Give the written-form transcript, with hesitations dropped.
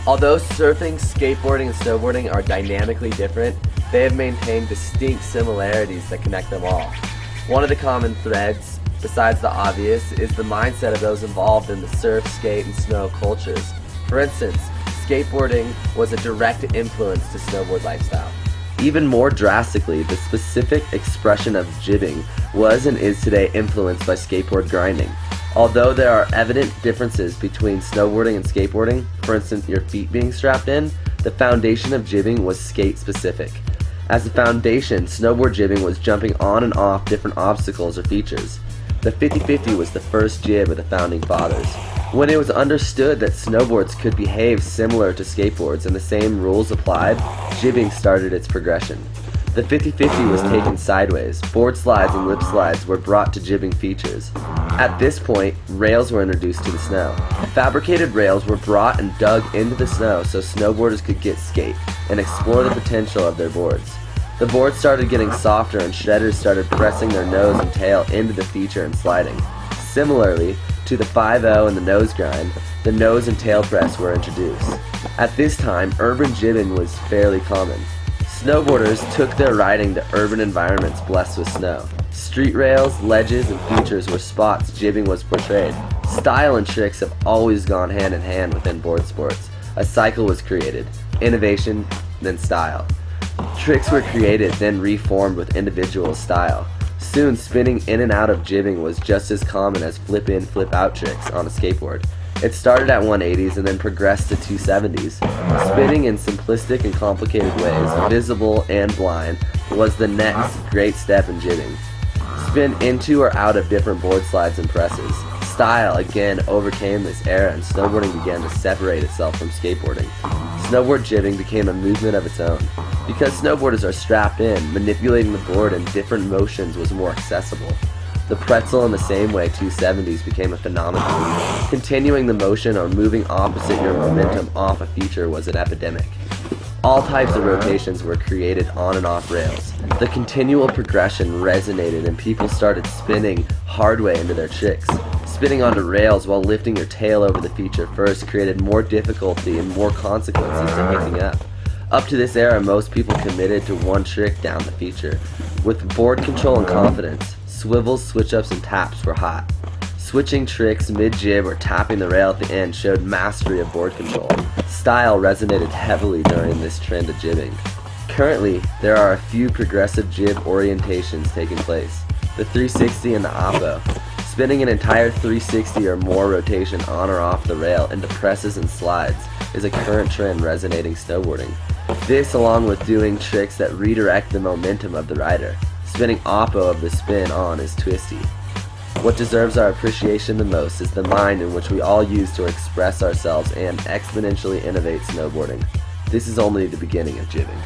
Although surfing, skateboarding, and snowboarding are dynamically different, they have maintained distinct similarities that connect them all. One of the common threads, besides the obvious, is the mindset of those involved in the surf, skate, and snow cultures. For instance, skateboarding was a direct influence to snowboard lifestyle. Even more drastically, the specific expression of jibbing was and is today influenced by skateboard grinding. Although there are evident differences between snowboarding and skateboarding, for instance your feet being strapped in, the foundation of jibbing was skate specific. As the foundation, snowboard jibbing was jumping on and off different obstacles or features. The 50-50 was the first jib of the founding fathers. When it was understood that snowboards could behave similar to skateboards and the same rules applied, jibbing started its progression. The 50-50 was taken sideways. Board slides and lip slides were brought to jibbing features. At this point, rails were introduced to the snow. Fabricated rails were brought and dug into the snow so snowboarders could get skate and explore the potential of their boards. The boards started getting softer and shredders started pressing their nose and tail into the feature and sliding. Similarly to the 5-0 and the nose grind, the nose and tail press were introduced. At this time, urban jibbing was fairly common. Snowboarders took their riding to urban environments blessed with snow. Street rails, ledges, and features were spots jibbing was portrayed. Style and tricks have always gone hand in hand within board sports. A cycle was created. Innovation, then style. Tricks were created, then reformed with individual style. Soon, spinning in and out of jibbing was just as common as flip-in, flip-out tricks on a skateboard. It started at 180s and then progressed to 270s. Spinning in simplistic and complicated ways, visible and blind, was the next great step in jibbing. Spin into or out of different board slides and presses. Style again overcame this era and snowboarding began to separate itself from skateboarding. Snowboard jibbing became a movement of its own. Because snowboarders are strapped in, manipulating the board in different motions was more accessible. The pretzel in the same way 270s became a phenomenon. Continuing the motion or moving opposite your momentum off a feature was an epidemic. All types of rotations were created on and off rails. The continual progression resonated and people started spinning hard way into their tricks. Spinning onto rails while lifting your tail over the feature first created more difficulty and more consequences to hooking up. Up to this era, most people committed to one trick down the feature. With board control and confidence, swivels, switch-ups, and taps were hot. Switching tricks mid-jib or tapping the rail at the end showed mastery of board control. Style resonated heavily during this trend of jibbing. Currently, there are a few progressive jib orientations taking place. The 360 and the oppo. Spinning an entire 360 or more rotation on or off the rail into presses and slides is a current trend resonating snowboarding. This, along with doing tricks that redirect the momentum of the rider. Spinning oppo of the spin on is twisty. What deserves our appreciation the most is the mind in which we all use to express ourselves and exponentially innovate snowboarding. This is only the beginning of jibbing.